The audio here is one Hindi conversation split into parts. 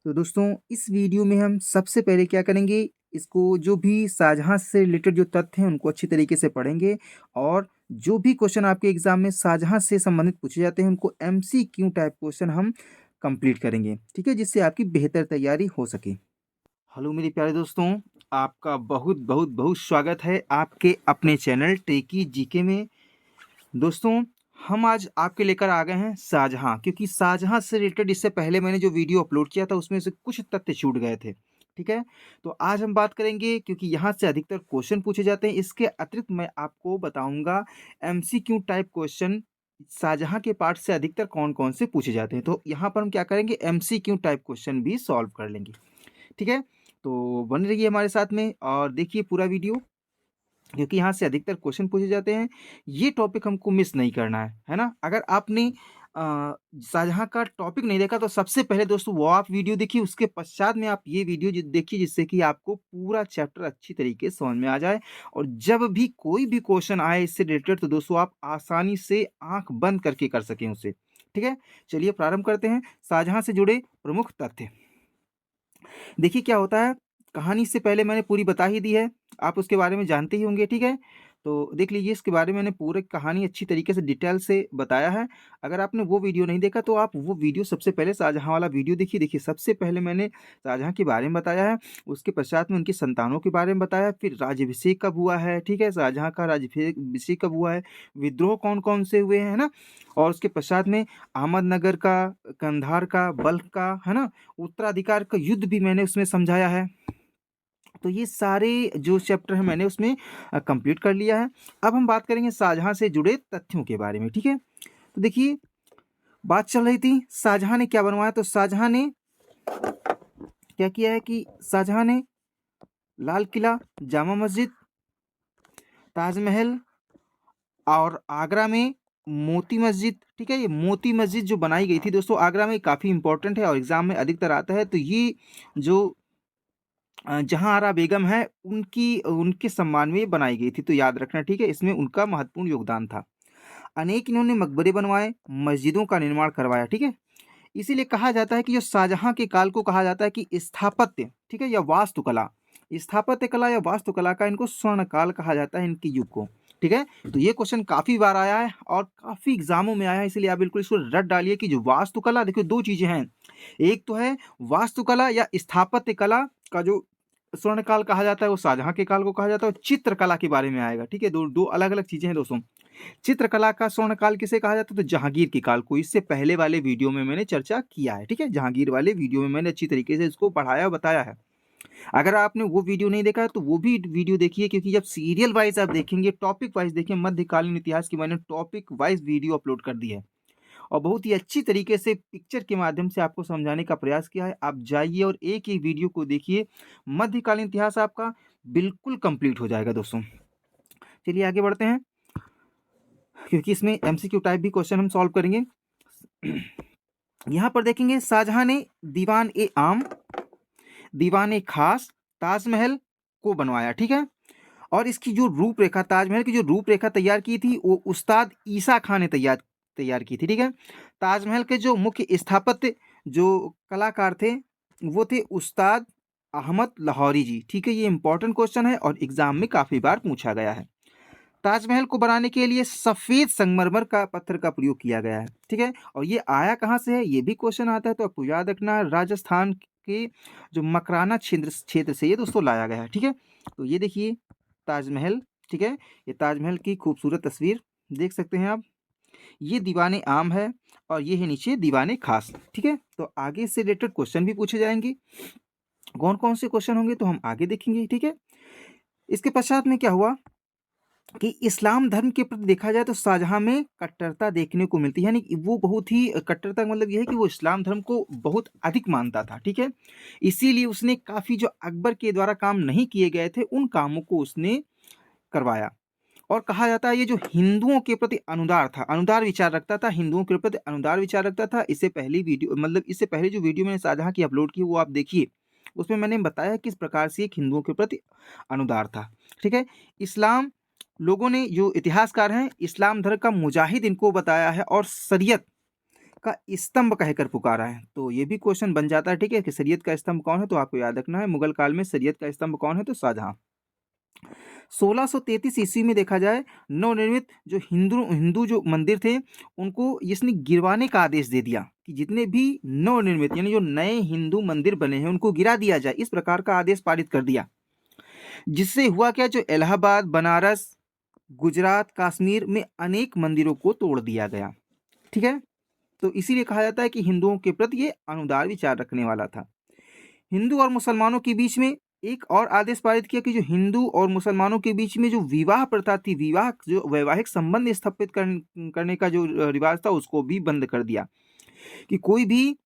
तो दोस्तों इस वीडियो में हम सबसे पहले क्या करेंगे, इसको जो भी शाहजहाँ से रिलेटेड जो तथ्य हैं उनको अच्छी तरीके से पढ़ेंगे और जो भी क्वेश्चन आपके एग्जाम में शाहजहाँ से संबंधित पूछे जाते हैं उनको एमसीक्यू टाइप क्वेश्चन हम कंप्लीट करेंगे, ठीक है, जिससे आपकी बेहतर तैयारी हो सके। हेलो मेरे प्यारे दोस्तों, आपका बहुत बहुत बहुत स्वागत है आपके अपने चैनल टेकी जीके में। दोस्तों हम आज आपके लेकर आ गए हैं शाहजहाँ, क्योंकि शाहजहाँ से रिलेटेड इससे पहले मैंने जो वीडियो अपलोड किया था उसमें से कुछ तथ्य छूट गए थे। ठीक है, तो आज हम बात करेंगे क्योंकि यहाँ से अधिकतर क्वेश्चन पूछे जाते हैं। इसके अतिरिक्त मैं आपको बताऊंगा एमसीक्यू टाइप क्वेश्चन शाहजहाँ के पार्ट से अधिकतर कौन कौन से पूछे जाते हैं। तो यहाँ पर हम क्या करेंगे, एमसीक्यू टाइप क्वेश्चन भी सॉल्व कर लेंगे। ठीक है, तो बने रहिए हमारे साथ में और देखिए पूरा वीडियो, क्योंकि यहाँ से अधिकतर क्वेश्चन पूछे जाते हैं। ये टॉपिक हमको मिस नहीं करना है ना। अगर आपने शाहजहाँ का टॉपिक नहीं देखा तो सबसे पहले दोस्तों वो आप वीडियो देखिए, उसके पश्चात में आप ये वीडियो देखिए, जिससे कि आपको पूरा चैप्टर अच्छी तरीके से समझ में आ जाए। और जब भी कोई भी क्वेश्चन आए इससे रिलेटेड तो दोस्तों आप आसानी से आंख बंद करके कर सकें उसे। ठीक है, चलिए प्रारंभ करते हैं। शाहजहाँ से जुड़े प्रमुख तथ्य। देखिए क्या होता है, कहानी से पहले मैंने पूरी बता ही दी है, आप उसके बारे में जानते ही होंगे। ठीक है, तो देख लीजिए इसके बारे में मैंने पूरी कहानी अच्छी तरीके से डिटेल से बताया है। अगर आपने वो वीडियो नहीं देखा तो आप वो वीडियो सबसे पहले शाहजहाँ वाला वीडियो देखिए। देखिए सबसे पहले मैंने शाहजहाँ के बारे में बताया है, उसके पश्चात में उनकी संतानों के बारे में बताया है, फिर राज्याभिषेक कब हुआ है, ठीक है, शाहजहाँ का राज्याभिषेक कब हुआ है, विद्रोह कौन कौन से हुए हैं, है ना, और उसके पश्चात में अहमदनगर का, कंधार का, बल्ख का, है ना, उत्तराधिकार का युद्ध भी मैंने उसमें समझाया है। तो ये सारे जो चैप्टर है मैंने उसमें कंप्लीट कर लिया है। अब हम बात करेंगे शाहजहाँ से जुड़े तथ्यों के बारे में। ठीक है, तो देखिए बात चल रही थी शाहजहाँ ने क्या बनवाया। तो शाहजहाँ ने क्या किया है कि शाहजहाँ ने लाल किला, जामा मस्जिद, ताजमहल और आगरा में मोती मस्जिद, ठीक है, ये मोती मस्जिद जो बनाई गई थी दोस्तों आगरा में, काफ़ी इंपॉर्टेंट है और एग्जाम में अधिकतर आता है। तो ये जो जहाँ आरा बेगम है उनकी उनके सम्मान में ये बनाई गई थी, तो याद रखना। ठीक है, इसमें उनका महत्वपूर्ण योगदान था। अनेक इन्होंने मकबरे बनवाए, मस्जिदों का निर्माण करवाया। ठीक है, इसीलिए कहा जाता है कि जो शाहजहाँ के काल को कहा जाता है कि स्थापत्य, ठीक है, या वास्तुकला, स्थापत्य कला या वास्तुकला का इनको स्वर्ण काल कहा जाता है, इनके युग को। ठीक है, तो ये क्वेश्चन काफी बार आया है और काफी एग्जामों में आया है, इसलिए आप बिल्कुल इसको रट डालिए कि जो वास्तुकला, देखिए दो चीजें हैं, एक तो है वास्तुकला या स्थापत्य कला का जो स्वर्ण काल कहा जाता है वो शाहजहाँ के काल को कहा जाता है, और चित्रकला के बारे में आएगा। ठीक है, दो दो अलग अलग चीजें हैं दोस्तों। चित्रकला का स्वर्ण काल किसे कहा जाता है, तो जहांगीर के काल को। इससे पहले वाले वीडियो में मैंने चर्चा किया है। ठीक है, जहांगीर वाले वीडियो में मैंने अच्छी तरीके से इसको पढ़ाया बताया है। अगर आपने वो वीडियो नहीं देखा है तो वो भी वीडियो देखिए, क्योंकि जब सीरियल वाइज आप देखेंगे, टॉपिक वाइज देखिए, मध्यकालीन इतिहास की मैंने टॉपिक वाइज वीडियो अपलोड कर दी है और बहुत ही अच्छी तरीके से पिक्चर के माध्यम से आपको समझाने का प्रयास किया है। आप जाइए और एक एक वीडियो को देखिए, मध्यकालीन इतिहास आपका बिल्कुल कंप्लीट हो जाएगा दोस्तों। चलिए आगे बढ़ते हैं, क्योंकि इसमें एमसीक्यू टाइप भी क्वेश्चन हम सॉल्व करेंगे। यहाँ पर देखेंगे शाहजहाँ ने दीवान ए आम, दीवान ए खास, ताजमहल को बनवाया। ठीक है, और इसकी जो रूपरेखा, ताजमहल की जो रूपरेखा तैयार की थी वो उस्ताद ईसा खान ने तैयार तैयार की थी। ठीक है, ताजमहल के जो मुख्य स्थापत्य जो कलाकार थे वो थे उस्ताद अहमद लाहौरी जी। ठीक है, ये इंपॉर्टेंट क्वेश्चन है और एग्जाम में काफी बार पूछा गया है। ताजमहल को बनाने के लिए सफेद संगमरमर का पत्थर का प्रयोग किया गया है। ठीक है, और ये आया कहाँ से है, ये भी क्वेश्चन आता है, तो आपको याद रखना राजस्थान के जो मकराना क्षेत्र क्षेत्र से ये दोस्तों लाया गया है। ठीक है, तो ये देखिए ताजमहल। ठीक है, ये ताजमहल की खूबसूरत तस्वीर देख सकते हैं आप। ये दीवाने आम है और ये है नीचे दीवाने खास। ठीक है, तो आगे से रिलेटेड क्वेश्चन भी पूछे जाएंगे। कौन कौन से क्वेश्चन होंगे तो हम आगे देखेंगे। ठीक है, इसके पश्चात में क्या हुआ कि इस्लाम धर्म के प्रति देखा जाए तो शाहजहाँ में कट्टरता देखने को मिलती है, यानी कि वो बहुत ही कट्टरता का मतलब यह है कि वो इस्लाम धर्म को बहुत अधिक मानता था। ठीक है, इसीलिए उसने काफ़ी जो अकबर के द्वारा काम नहीं किए गए थे उन कामों को उसने करवाया। और कहा जाता है ये जो हिंदुओं के प्रति अनुदार था, अनुदार विचार रखता था, हिंदुओं के प्रति अनुदार विचार रखता था। इससे पहली वीडियो, मतलब इससे पहले जो वीडियो मैंने शाहजहाँ की अपलोड की वो आप देखिए, उसमें मैंने बताया किस प्रकार से एक हिंदुओं के प्रति अनुदार था। ठीक है, इस्लाम लोगों ने, जो इतिहासकार हैं, इस्लाम धर्म का मुजाहिद इनको बताया है और शरीयत का स्तंभ कहकर पुकारा है। तो ये भी क्वेश्चन बन जाता है, ठीक है, कि शरीयत का स्तंभ कौन है, तो आपको याद रखना है मुगल काल में शरीयत का स्तंभ कौन है, तो शाहजहां। 1633 ईस्वी में देखा जाए नवनिर्मित जो हिंदू हिंदू जो मंदिर थे उनको इसने गिरवाने का आदेश दे दिया कि जितने भी नवनिर्मित यानी जो नए हिंदू मंदिर बने हैं उनको गिरा दिया जाए, इस प्रकार का आदेश पारित कर दिया। जिससे हुआ क्या, जो इलाहाबाद, बनारस, गुजरात, कश्मीर में अनेक मंदिरों को तोड़ दिया गया। ठीक है, तो इसीलिए कहा जाता है कि हिंदुओं के प्रति ये अनुदार विचार रखने वाला था। हिंदू और मुसलमानों के बीच में एक और आदेश पारित किया कि जो हिंदू और मुसलमानों के बीच में जो विवाह प्रथा थी, विवाह जो वैवाहिक संबंध स्थापित करने का जो रिवाज था उसको भी बंद कर दिया कि कोई भी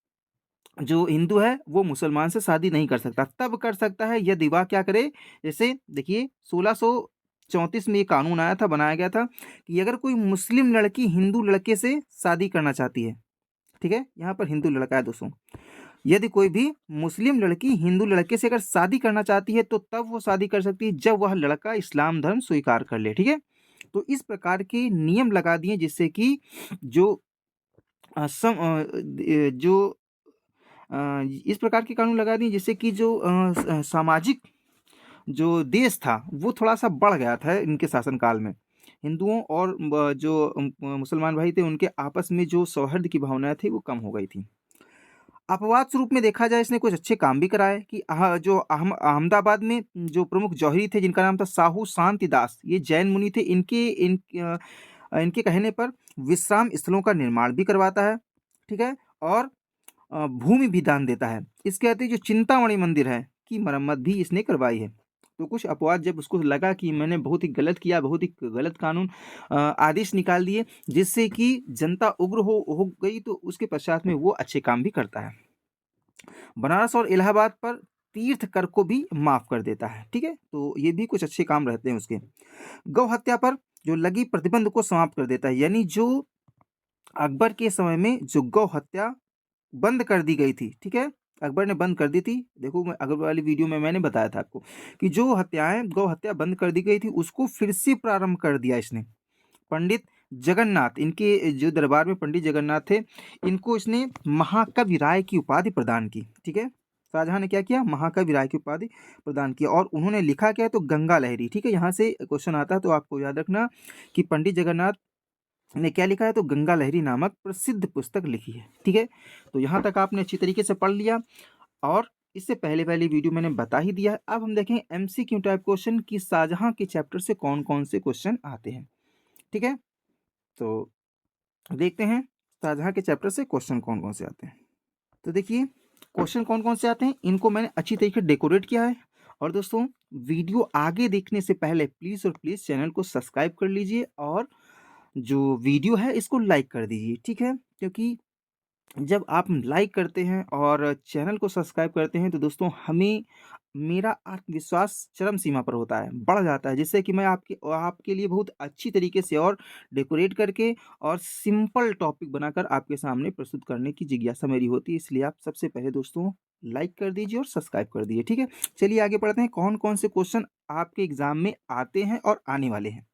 जो हिंदू है वो मुसलमान से शादी नहीं कर सकता। तब कर सकता है यदि वह क्या करे, जैसे देखिए 1634 में ये कानून आया था, बनाया गया था कि अगर कोई मुस्लिम लड़की हिंदू लड़के से शादी करना चाहती है, ठीक है, यहाँ पर हिंदू लड़का है दोस्तों, यदि कोई भी मुस्लिम लड़की हिंदू लड़के से अगर शादी करना चाहती है तो तब वो शादी कर सकती है जब वह लड़का इस्लाम धर्म स्वीकार कर ले। ठीक है, तो इस प्रकार के नियम लगा दिए जिससे कि जो जो इस प्रकार के कानून लगा दिए जिससे कि जो सामाजिक जो देश था वो थोड़ा सा बढ़ गया था इनके शासनकाल में। हिंदुओं और जो मुसलमान भाई थे उनके आपस में जो सौहार्द की भावनाएं थी वो कम हो गई थी। अपवाद स्वरूप में देखा जाए इसने कुछ अच्छे काम भी कराए कि जो अहमदाबाद में जो प्रमुख जौहरी थे जिनका नाम था साहू शांति दास, ये जैन मुनि थे, इनके कहने पर विश्राम स्थलों का निर्माण भी करवाता है। ठीक है, और भूमि भी दान देता है। इसके अतिरिक्त जो चिंतामणि मंदिर है की मरम्मत भी इसने करवाई है। तो कुछ अपवाद जब उसको लगा कि मैंने बहुत ही गलत किया, बहुत ही गलत कानून आदेश निकाल दिए जिससे कि जनता उग्र हो गई, तो उसके पश्चात में वो अच्छे काम भी करता है। बनारस और इलाहाबाद पर तीर्थ कर को भी माफ कर देता है। ठीक है, तो ये भी कुछ अच्छे काम रहते हैं उसके। गौ हत्या पर जो लगी प्रतिबंध को समाप्त कर देता है, यानी जो अकबर के समय में जो गौ हत्या बंद कर दी गई थी, ठीक है, अकबर ने बंद कर दी थी। देखो मैं अकबर वाली वीडियो में मैंने बताया था आपको कि जो हत्याएं गौ हत्या बंद कर दी गई थी उसको फिर से प्रारंभ कर दिया इसने। पंडित जगन्नाथ, इनके जो दरबार में पंडित जगन्नाथ थे, इनको इसने महाकवि राय की उपाधि प्रदान की। ठीक है, शाहजहां ने क्या किया, महाकवि राय की उपाधि प्रदान की, और उन्होंने लिखा क्या है, तो गंगा लहरी। ठीक है, यहाँ से क्वेश्चन आता है तो आपको याद रखना कि पंडित जगन्नाथ ने क्या लिखा है, तो गंगा लहरी नामक प्रसिद्ध पुस्तक लिखी है। ठीक है, तो यहाँ तक आपने अच्छी तरीके से पढ़ लिया, और इससे पहले वाली वीडियो मैंने बता ही दिया है। अब हम देखें एमसीक्यू टाइप क्वेश्चन कि शाहजहां के चैप्टर से कौन कौन से क्वेश्चन आते हैं। ठीक है, तो देखते हैं शाहजहां के चैप्टर से क्वेश्चन कौन कौन से आते हैं। तो देखिए क्वेश्चन कौन कौन से आते हैं, इनको मैंने अच्छी तरीके से डेकोरेट किया है। और दोस्तों वीडियो आगे देखने से पहले प्लीज़ और प्लीज़ चैनल को सब्सक्राइब कर लीजिए और जो वीडियो है इसको लाइक कर दीजिए। ठीक है, क्योंकि जब आप लाइक करते हैं और चैनल को सब्सक्राइब करते हैं तो दोस्तों हमें मेरा आत्मविश्वास चरम सीमा पर होता है, बढ़ जाता है, जिससे कि मैं आपके लिए बहुत अच्छी तरीके से और डेकोरेट करके और सिंपल टॉपिक बनाकर आपके सामने प्रस्तुत करने की जिज्ञासा मेरी होती है। इसलिए आप सबसे पहले दोस्तों लाइक कर दीजिए और सब्सक्राइब कर दीजिए। ठीक है, चलिए आगे बढ़ते हैं कौन कौन से क्वेश्चन आपके एग्जाम में आते हैं और आने वाले हैं।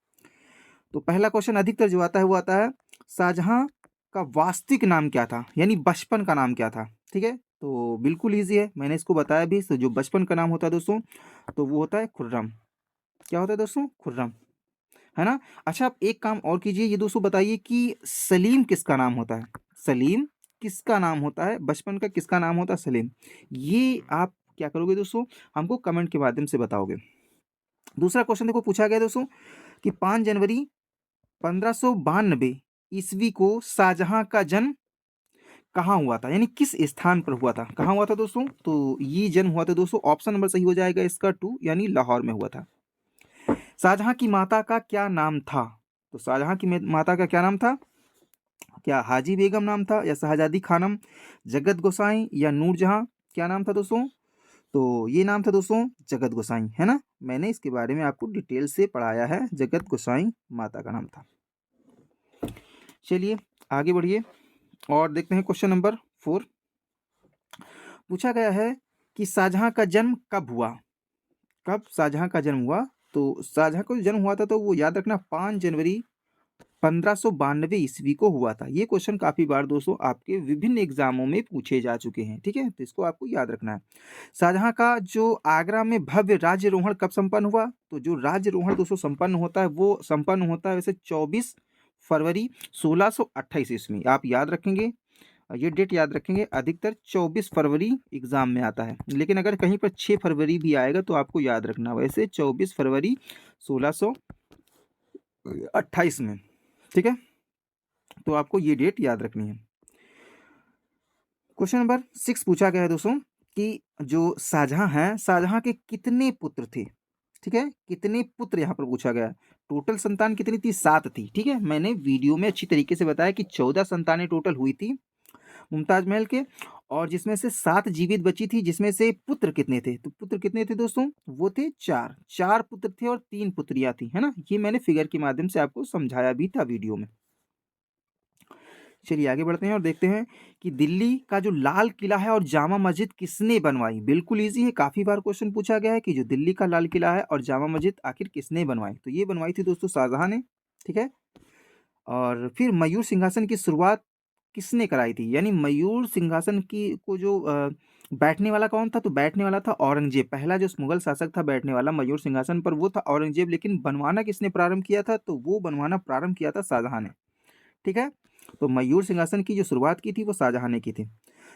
तो पहला क्वेश्चन अधिकतर जो आता है वो आता है, शाहजहां का वास्तविक नाम क्या था, यानी बचपन का नाम क्या था। ठीक है, तो बिल्कुल ईजी है, मैंने इसको बताया भी। तो जो बचपन का नाम होता है दोस्तों तो वो होता है खुर्रम। क्या होता है दोस्तों, खुर्रम, है ना। अच्छा आप एक काम और कीजिए, ये दोस्तों बताइए कि सलीम किसका नाम होता है, सलीम किसका नाम होता है, बचपन का किसका नाम होता है, सलीम। ये आप क्या करोगे दोस्तों, हमको कमेंट के माध्यम से बताओगे। दूसरा क्वेश्चन देखो पूछा गया दोस्तों कि 5 जनवरी 1592 ईस्वी को शाहजहां का जन्म कहाँ हुआ था, यानी किस स्थान पर हुआ था, कहाँ हुआ था दोस्तों। तो ये जन्म हुआ था दोस्तों, ऑप्शन नंबर सही हो जाएगा इसका 2, यानी लाहौर में हुआ था। शाहजहां की माता का क्या नाम था, तो शाहजहां की माता का क्या नाम था, क्या हाजी बेगम नाम था, या शहजादी खानम, जगत गोसाई, या नूरजहां, क्या नाम था दोस्तों। तो ये नाम था दोस्तों जगत गोसाई, है ना। मैंने इसके बारे में आपको डिटेल से पढ़ाया है, जगत गोसाई माता का नाम था। चलिए आगे बढ़िए और देखते हैं क्वेश्चन नंबर 4। पूछा गया है कि शाहजहां का जन्म कब हुआ, कब शाहजहां का जन्म हुआ। तो शाहजहां का जन्म हुआ था तो वो याद रखना 5 जनवरी 1592 ईस्वी को हुआ था। ये क्वेश्चन काफ़ी बार दोस्तों आपके विभिन्न एग्जामों में पूछे जा चुके हैं, ठीक है, तो इसको आपको याद रखना है। शाहजहां का जो आगरा में भव्य राज्यरोहण कब संपन्न हुआ? तो जो राज्यरोहण दोस्तों संपन्न होता है वो संपन्न होता है वैसे 24 फरवरी 1628 ईस्वी। आप याद रखेंगे, ये डेट याद रखेंगे, अधिकतर 24 फरवरी एग्जाम में आता है, लेकिन अगर कहीं पर 6 फरवरी भी आएगा तो आपको याद रखना, वैसे 24 फरवरी 1628 में, ठीक है, तो आपको ये डेट याद रखनी है। क्वेश्चन नंबर 6 पूछा गया है दोस्तों कि जो शाहजहां हैं, शाहजहां के कितने पुत्र थे? ठीक है, कितने पुत्र यहाँ पर पूछा गया। टोटल संतान कितनी थी? 7 थी, ठीक है। मैंने वीडियो में अच्छी तरीके से बताया कि 14 संतानें टोटल हुई थी मुमताज महल के, और जिसमें से 7 जीवित बची थी, जिसमें से पुत्र कितने थे? तो पुत्र कितने थे दोस्तों? वो थे 4, 4 पुत्र थे और 3 पुत्रियां थी, है ना। ये मैंने फिगर के माध्यम से आपको समझाया भी था वीडियो में। चलिए आगे बढ़ते हैं और देखते हैं कि दिल्ली का जो लाल किला है और जामा मस्जिद किसने बनवाई? बिल्कुल इजी है, काफी बार क्वेश्चन पूछा गया है कि जो दिल्ली का लाल किला है और जामा मस्जिद आखिर किसने बनवाई? तो ये बनवाई थी दोस्तों शाहजहां ने, ठीक है। और फिर मयूर सिंहासन की शुरुआत किसने कराई थी? यानी मयूर सिंहासन की को जो बैठने वाला कौन था? तो बैठने वाला था औरंगजेब। पहला जो मुगल शासक था बैठने वाला मयूर सिंहासन पर वो था औरंगजेब, लेकिन बनवाना किसने प्रारंभ किया था? तो वो बनवाना प्रारंभ किया था शाहजहां ने, ठीक है। तो मयूर सिंहासन की जो शुरुआत की थी वो शाहजहां ने की थी।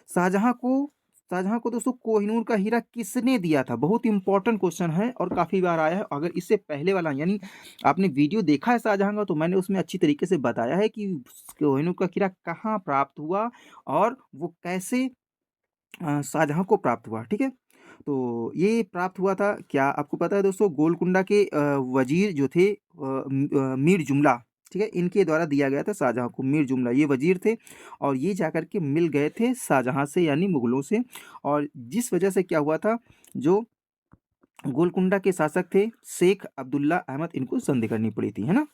शाहजहां को शाहजहां को दोस्तों कोहिनूर का हीरा किसने दिया था? बहुत इंपॉर्टेंट क्वेश्चन है और काफी बार आया है। अगर इससे पहले वाला यानी आपने वीडियो देखा है शाहजहां का, तो मैंने उसमें अच्छी तरीके से बताया है कि कोहिनूर का हीरा कहाँ प्राप्त हुआ और वो कैसे शाहजहां को प्राप्त हुआ, ठीक है। तो ये प्राप्त हुआ था, क्या आपको पता है दोस्तों? गोलकुंडा के वजीर जो थे मीर जुमला, ठीक है, इनके द्वारा दिया गया था शाहजहां को। मीर जुमला ये वजीर थे और ये जाकर के मिल गए थे शाहजहां से यानी मुगलों से, और जिस वजह से क्या हुआ था, जो गोलकुंडा के शासक थे शेख अब्दुल्ला अहमद, इनको संधि करनी पड़ी थी, है ना।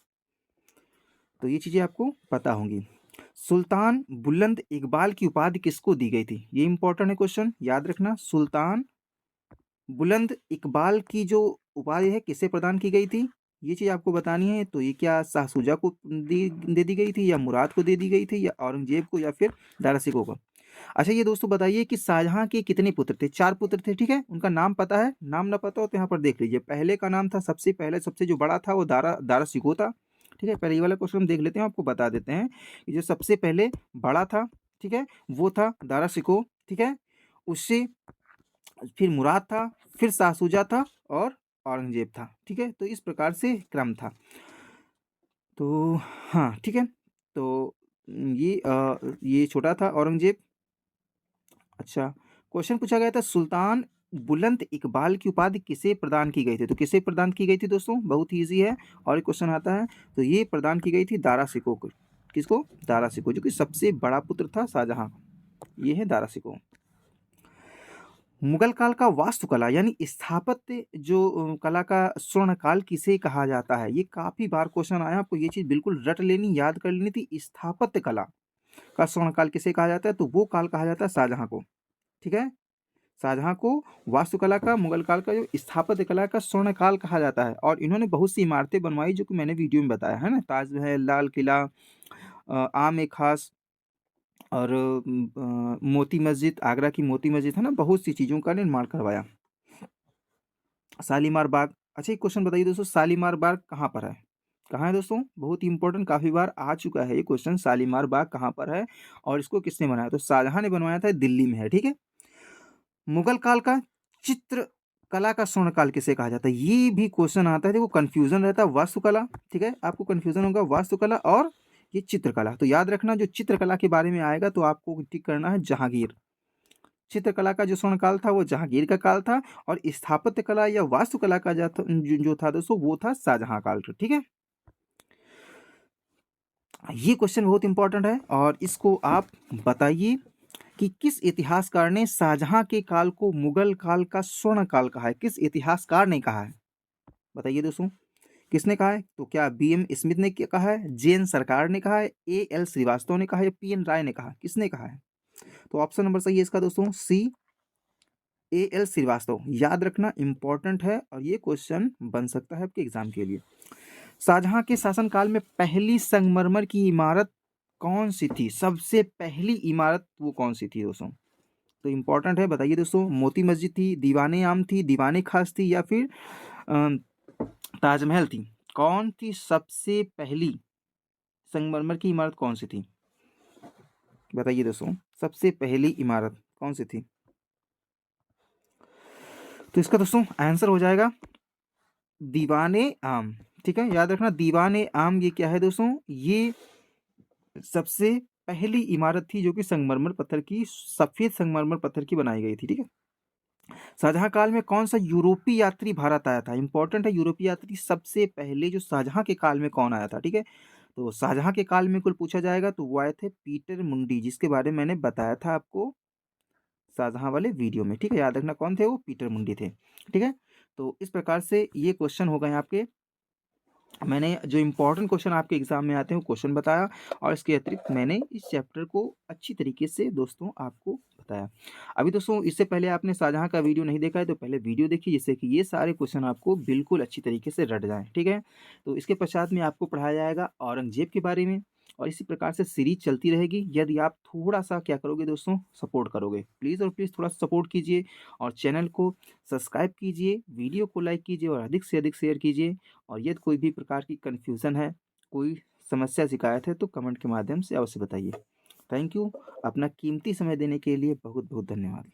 तो ये चीजें आपको पता होंगी। सुल्तान बुलंद इकबाल की उपाधि किसको दी गई थी? ये इंपॉर्टेंट है क्वेश्चन, याद रखना। सुल्तान बुलंद इकबाल की जो उपाधि है किसे प्रदान की गई थी? ये चीज आपको बतानी है। तो ये क्या शाह शुजा को दे दी गई थी, या मुराद को दे दी गई थी, या औरंगजेब को, या फिर दारा सिकोह को? अच्छा ये दोस्तों बताइए कि शाहजहां के कितने पुत्र थे? 4 पुत्र थे, ठीक है। उनका नाम पता है? नाम ना पता हो तो यहाँ पर देख लीजिए। पहले का नाम था, सबसे पहले सबसे जो बड़ा था वो दारा सिकोह था, ठीक है। पहले ये वाला क्वेश्चन हम देख लेते हैं, आपको बता देते हैं कि जो सबसे पहले बड़ा था, ठीक है, वो था दारा सिकोह, ठीक है। उससे फिर मुराद था, फिर शाह शुजा था और औरंगजेब था, ठीक है। तो इस प्रकार से क्रम था। तो हाँ, ठीक है। तो ये छोटा था औरंगजेब। अच्छा, क्वेश्चन पूछा गया था सुल्तान बुलंद इकबाल की उपाधि किसे प्रदान की गई थी? तो किसे प्रदान की गई थी दोस्तों? बहुत ही ईजी है और एक क्वेश्चन आता है। तो ये प्रदान की गई थी दारा सिकोह को। किसको? दारा सिकोह, जो कि सबसे बड़ा पुत्र था शाहजहां। ये है दारा सिकोह। मुगल काल का वास्तुकला यानी स्थापत्य जो कला का स्वर्ण काल किसे कहा जाता है? ये काफी बार क्वेश्चन आया, आपको ये चीज बिल्कुल रट लेनी, याद कर लेनी थी। स्थापत्य कला का स्वर्ण काल किसे कहा जाता है? तो वो काल कहा जाता है शाहजहां को, ठीक है। शाहजहां को वास्तुकला का, मुगल काल का जो स्थापत्य कला का स्वर्ण काल कहा जाता है, और इन्होंने बहुत सी इमारतें बनवाई जो कि मैंने वीडियो में बताया है ना। ताजमहल, लाल किला, आम ए खास, और मोती मस्जिद, आगरा की मोती मस्जिद, है ना। बहुत सी चीज़ों का निर्माण करवाया। शालीमार बाग। अच्छा एक क्वेश्चन बताइए दोस्तों, शालीमार बाग कहाँ पर है? कहाँ है दोस्तों? बहुत ही इंपॉर्टेंट, काफी बार आ चुका है ये क्वेश्चन। शालीमार बाग कहाँ पर है और इसको किसने बनाया? तो शाहजहां ने बनवाया था, दिल्ली में है, ठीक है। मुगल काल का चित्र कला का स्वर्ण काल किसे कहा जाता है? ये भी क्वेश्चन आता है, देखो कंफ्यूजन रहता है। वास्तुकला, ठीक है, आपको कंफ्यूजन होगा वास्तुकला और ये चित्रकला। तो याद रखना, जो चित्रकला के बारे में आएगा तो आपको टिक करना है जहांगीर। चित्रकला का जो स्वर्ण काल था वो जहांगीर का काल था, और स्थापत्य कला या वास्तुकला का जो था दोस्तों वो था शाहजहां काल, ठीक है। ये क्वेश्चन बहुत इंपॉर्टेंट है और इसको आप बताइए कि किस इतिहासकार ने शाहजहां के काल को मुगल काल का स्वर्ण काल कहा है? किस इतिहासकार ने कहा है? बताइए दोस्तों, किसने कहा है? तो क्या बी.एम. स्मिथ ने कहा है, जे.एन. सरकार ने कहा है, ए.एल. श्रीवास्तव ने कहा है, या पी.एन. राय ने कहा? किसने कहा है? तो ऑप्शन नंबर सही है इसका दोस्तों सी, ए.एल. श्रीवास्तव। याद रखना, इंपॉर्टेंट है और ये क्वेश्चन बन सकता है आपके एग्जाम के लिए। शाहजहाँ के शासनकाल में पहली संगमरमर की इमारत कौन सी थी? सबसे पहली इमारत वो कौन सी थी दोस्तों? तो इम्पोर्टेंट है, बताइए दोस्तों। मोती मस्जिद थी, दीवाने आम थी, दीवाने खास थी, या फिर ताजमहल थी? कौन थी सबसे पहली संगमरमर की इमारत, कौन सी थी? बताइए दोस्तों, सबसे पहली इमारत कौन सी थी? तो इसका दोस्तों आंसर हो जाएगा दीवाने आम। ठीक है, याद रखना, दीवाने आम ये क्या है दोस्तों? ये सबसे पहली इमारत थी जो कि संगमरमर पत्थर की, सफेद संगमरमर पत्थर की बनाई गई थी। ठीक है। शाहजहां काल में कौन सा यूरोपीय यात्री भारत आया था? इंपॉर्टेंट है, यूरोपीय यात्री सबसे पहले जो शाहजहां के काल में कौन आया था? ठीक है, तो शाहजहां के काल में कुल पूछा जाएगा तो वो आए थे पीटर मुंडी, जिसके बारे में मैंने बताया था आपको शाहजहां वाले वीडियो में। ठीक है, याद रखना कौन थे वो, पीटर मुंडी थे। ठीक है, तो इस प्रकार से ये क्वेश्चन हो गए आपके। मैंने जो इम्पोर्टेंट क्वेश्चन आपके एग्जाम में आते हैं वो क्वेश्चन बताया, और इसके अतिरिक्त मैंने इस चैप्टर को अच्छी तरीके से दोस्तों आपको बताया। अभी दोस्तों इससे पहले आपने शाहजहां का वीडियो नहीं देखा है तो पहले वीडियो देखिए, जिससे कि ये सारे क्वेश्चन आपको बिल्कुल अच्छी तरीके से रट जाएं। ठीक है, तो इसके पश्चात में आपको पढ़ाया जाएगा औरंगजेब के बारे में, और इसी प्रकार से सीरीज चलती रहेगी यदि आप थोड़ा सा क्या करोगे दोस्तों, सपोर्ट करोगे। प्लीज़ और प्लीज़ थोड़ा सपोर्ट कीजिए, और चैनल को सब्सक्राइब कीजिए, वीडियो को लाइक कीजिए, और अधिक से अधिक शेयर कीजिए। और यदि कोई भी प्रकार की कन्फ्यूज़न है, कोई समस्या शिकायत है तो कमेंट के माध्यम से अवश्य बताइए। Thank you. अपना कीमती समय देने के लिए बहुत बहुत धन्यवाद।